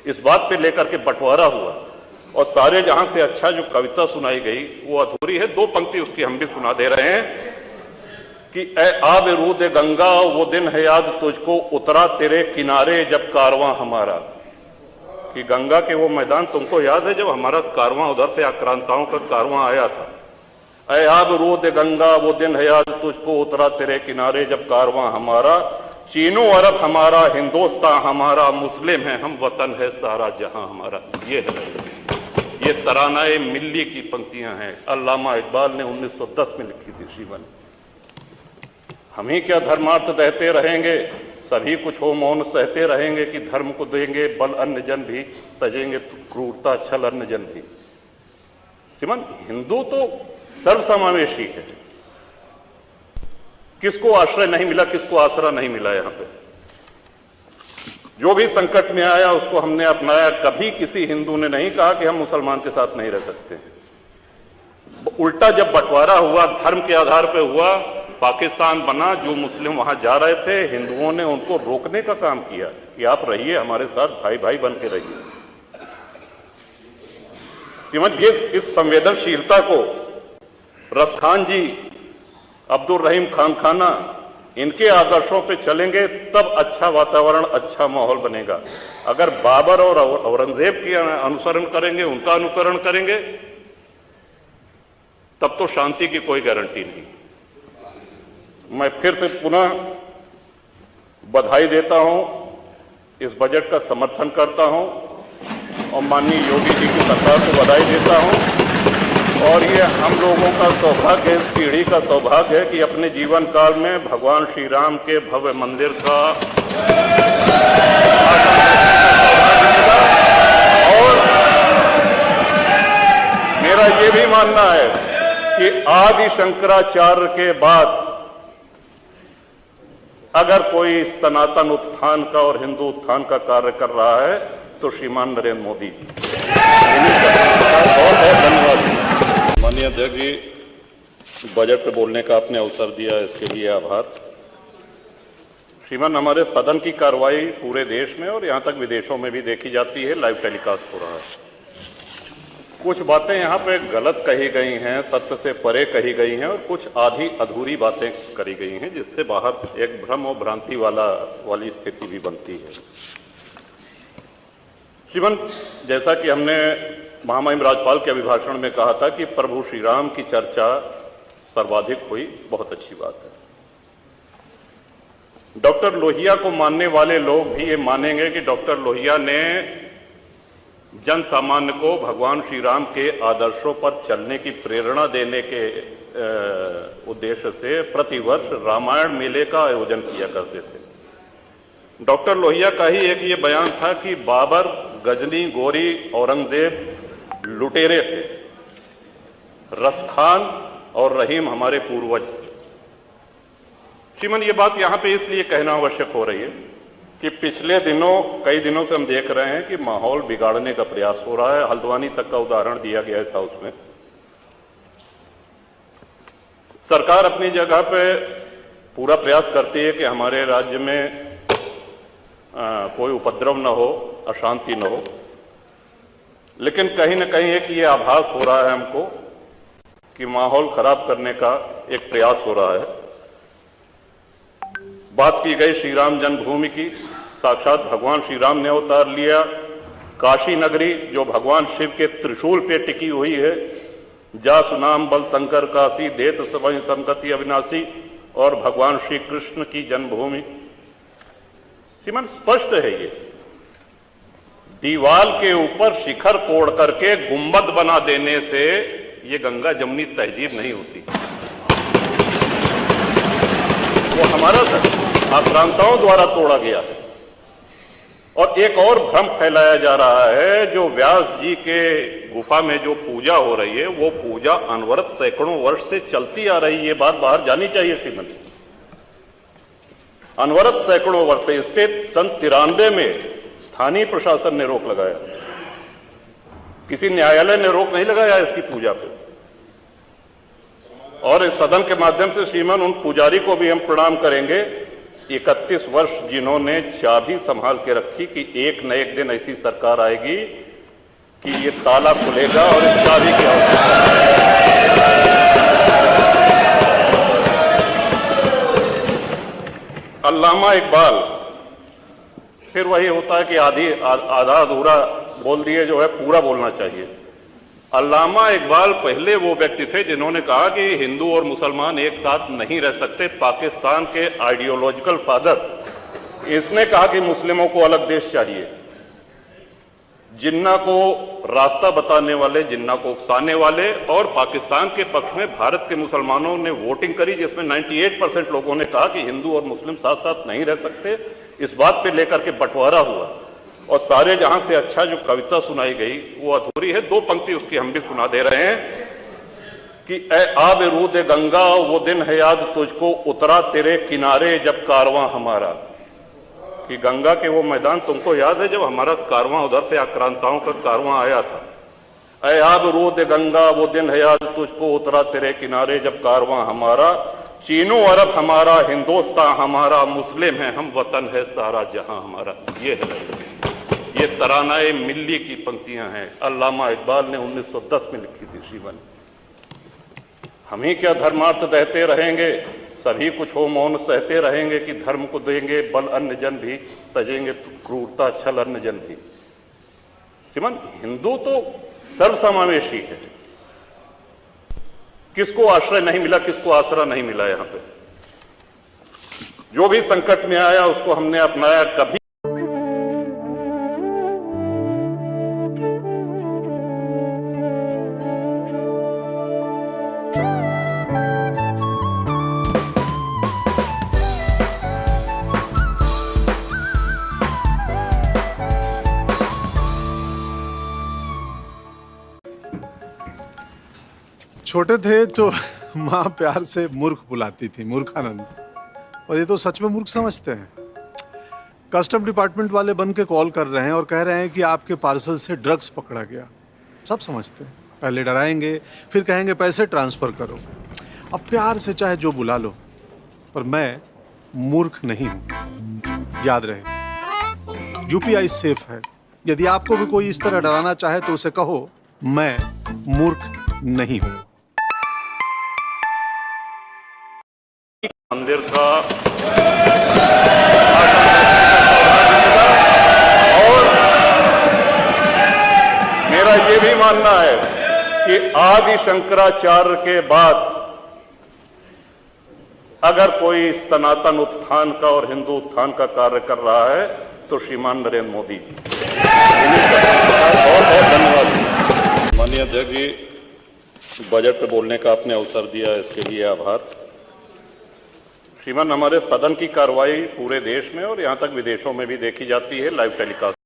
इस बात पे लेकर के बंटवारा हुआ और सारे जहां से अच्छा जो कविता सुनाई गई वो अधूरी है। दो पंक्ति उसकी हम भी सुना दे रहे हैं कि ए आब रूद गंगा वो दिन है याद तुझको उतरा तेरे किनारे जब कारवां हमारा, कि गंगा के वो मैदान तुमको याद है जब हमारा कारवां उधर से आक्रांताओं का कारवां आया था। ए आब रूद गंगा वो दिन है याद तुझको उतरा तेरे किनारे जब कारवां हमारा, चीनो अरब हमारा हिंदुस्तान हमारा, मुस्लिम है हम वतन है सारा जहां हमारा। ये तरानाए मिल्ली की पंक्तियां हैं, अल्लामा इकबाल ने 1910 में लिखी थी श्रीमान। हम ही क्या धर्मार्थ कहते रहेंगे, सभी कुछ हो मौन सहते रहेंगे, कि धर्म को देंगे बल अन्य जन भी तजेंगे क्रूरता छल अन्य जन भी। श्रीमान हिंदू तो सर्वसमावेशी है, किसको आश्रय नहीं मिला, किसको आसरा नहीं मिला। यहां पे जो भी संकट में आया उसको हमने अपनाया। कभी किसी हिंदू ने नहीं कहा कि हम मुसलमान के साथ नहीं रह सकते हैं। उल्टा जब बंटवारा हुआ धर्म के आधार पर हुआ, पाकिस्तान बना, जो मुस्लिम वहां जा रहे थे हिंदुओं ने उनको रोकने का काम किया कि आप रहिए हमारे साथ, भाई भाई बन के रहिए। ये इस संवेदनशीलता को रसखान जी, अब्दुल रहीम खान खाना, इनके आदर्शों पे चलेंगे तब अच्छा वातावरण, अच्छा माहौल बनेगा। अगर बाबर और औरंगजेब की अनुसरण करेंगे, उनका अनुकरण करेंगे, तब तो शांति की कोई गारंटी नहीं। मैं फिर से पुनः बधाई देता हूं, इस बजट का समर्थन करता हूं और माननीय योगी जी की सरकार को बधाई देता हूं। और ये हम लोगों का सौभाग्य, इस पीढ़ी का सौभाग्य है कि अपने जीवन काल में भगवान श्री राम के भव्य मंदिर का और मेरा ये भी मानना है कि आदि शंकराचार्य के बाद अगर कोई सनातन उत्थान का और हिंदू उत्थान का कार्य कर रहा है तो श्रीमान नरेंद्र मोदी जी। बहुत बहुत धन्यवाद। माननीय अध्यक्ष जी, बजट पे बोलने का आपने अवसर दिया, इसके लिए आभार। श्रीमान, हमारे सदन की कार्रवाई पूरे देश में और यहां तक विदेशों में भी देखी जाती है, लाइव टेलीकास्ट हो रहा है। कुछ बातें यहाँ पे गलत कही गई हैं, सत्य से परे कही गई हैं और कुछ आधी अधूरी बातें करी गई हैं, जिससे बाहर एक भ्रम और भ्रांति वाली स्थिति भी बनती है। श्रीमान, जैसा कि हमने महामहिम राज्यपाल के अभिभाषण में कहा था कि प्रभु श्री राम की चर्चा सर्वाधिक हुई, बहुत अच्छी बात है। डॉक्टर लोहिया को मानने वाले लोग भी ये मानेंगे कि डॉक्टर लोहिया ने जन सामान्य को भगवान श्री राम के आदर्शों पर चलने की प्रेरणा देने के उद्देश्य से प्रतिवर्ष रामायण मेले का आयोजन किया करते थे। डॉक्टर लोहिया का ही एक ये बयान था कि बाबर, गजनी, गोरी, औरंगजेब लुटेरे थे, रसखान और रहीम हमारे पूर्वज थे। श्रीमान, ये बात यहां पे इसलिए कहना आवश्यक हो रही है कि पिछले दिनों, कई दिनों से हम देख रहे हैं कि माहौल बिगाड़ने का प्रयास हो रहा है। हल्द्वानी तक का उदाहरण दिया गया इस हाउस में। सरकार अपनी जगह पे पूरा प्रयास करती है कि हमारे राज्य में कोई उपद्रव न हो, अशांति न हो, लेकिन कहीं न कहीं एक ये आभास हो रहा है हमको कि माहौल खराब करने का एक प्रयास हो रहा है। बात की गई श्री राम जन्मभूमि की, साक्षात भगवान श्री राम ने अवतार लिया। काशी नगरी जो भगवान शिव के त्रिशूल पे टिकी हुई है, जा सुनाम बल शंकर काशी, देत सबहि संगति अविनाशी, और भगवान श्री कृष्ण की जन्मभूमि। श्रीमान, स्पष्ट है ये, दीवाल के ऊपर शिखर तोड़ करके गुंबद बना देने से ये गंगा जमुनी तहजीब नहीं होती। वो हमारा आक्रांताओं द्वारा तोड़ा गया है। और एक और भ्रम फैलाया जा रहा है, जो व्यास जी के गुफा में जो पूजा हो रही है, वो पूजा अनवरत सैकड़ों वर्ष से चलती आ रही है। ये बात बाहर जानी चाहिए श्रीमती। अनवरत सैकड़ों वर्ष से, इस पे सन 93 में स्थानीय प्रशासन ने रोक लगाया, किसी न्यायालय ने रोक नहीं लगाया इसकी पूजा पे। और इस सदन के माध्यम से श्रीमान उन पुजारी को भी हम प्रणाम करेंगे। 31 वर्ष जिन्होंने चाबी संभाल के रखी कि एक न एक दिन ऐसी सरकार आएगी कि ये ताला खुलेगा और इस चाबी की आवश्यकता। अल्लामा इकबाल, फिर वही होता है कि आधा अधूरा बोल दिए जो है पूरा बोलना चाहिए। अल्लामा इकबाल पहले वो व्यक्ति थे जिन्होंने कहा कि हिंदू और मुसलमान एक साथ नहीं रह सकते। पाकिस्तान के आइडियोलॉजिकल फादर, इसने कहा कि मुस्लिमों को अलग देश चाहिए। जिन्ना को रास्ता बताने वाले, जिन्ना को उकसाने वाले और पाकिस्तान के पक्ष में भारत के मुसलमानों ने वोटिंग करी, जिसमें 98% लोगों ने कहा कि हिंदू और मुस्लिम साथ साथ नहीं रह सकते। इस बात पे लेकर के बंटवारा हुआ और सारे जहां से अच्छा जो कविता सुनाई गई वो अधूरी है। दो पंक्ति उसकी हम भी सुना दे रहे हैं कि ए आब रूद गंगा, वो दिन है याद तुझको, उतरा तेरे किनारे जब कारवां हमारा। कि गंगा के वो मैदान तुमको याद है जब हमारा कारवां उधर से आक्रांताओं का कारवां आया था। ए आब रूद गंगा, वो दिन है याद तुझको, उतरा तेरे किनारे जब कारवां हमारा। चीनो अरब हमारा, हिंदुस्तान हमारा, मुस्लिम है हम, वतन है सारा जहां हमारा। ये है, ये तरानाए मिल्ली की पंक्तियां हैं। अल्लामा इकबाल ने 1910 में लिखी थी। श्रीमान, हम ही क्या धर्मार्थ दहते रहेंगे, सभी कुछ हो मौन सहते रहेंगे कि धर्म को देंगे बल अन्य जन भी, तजेंगे क्रूरता छल अन्य जन भी। श्रीमान, हिंदू तो सर्वसमावेशी है। किसको आश्रय नहीं मिला, किसको आसरा नहीं मिला। यहां पे जो भी संकट में आया उसको हमने अपनाया। कभी छोटे थे तो माँ प्यार से मूर्ख बुलाती थी, मूर्खानंद। और ये तो सच में मूर्ख समझते हैं। कस्टम डिपार्टमेंट वाले बन के कॉल कर रहे हैं और कह रहे हैं कि आपके पार्सल से ड्रग्स पकड़ा गया। सब समझते हैं। पहले डराएंगे, फिर कहेंगे पैसे ट्रांसफर करो। अब प्यार से चाहे जो बुला लो, पर मैं मूर्ख नहीं हूं, याद रहे। यूपीआई सेफ है। यदि आपको भी कोई इस तरह डराना चाहे तो उसे कहो मैं मूर्ख नहीं हूं। मंदिर का और मेरा ये भी मानना है कि आदि शंकराचार्य के बाद अगर कोई सनातन उत्थान का और हिंदू उत्थान का कार्य कर रहा है तो श्रीमान नरेंद्र मोदी जी। बहुत बहुत धन्यवाद। माननीय अध्यक्ष जी, बजट पे बोलने का आपने अवसर दिया, इसके लिए आभार। श्रीमान, हमारे सदन की कार्रवाई पूरे देश में और यहां तक विदेशों में भी देखी जाती है, लाइव टेलीकास्ट।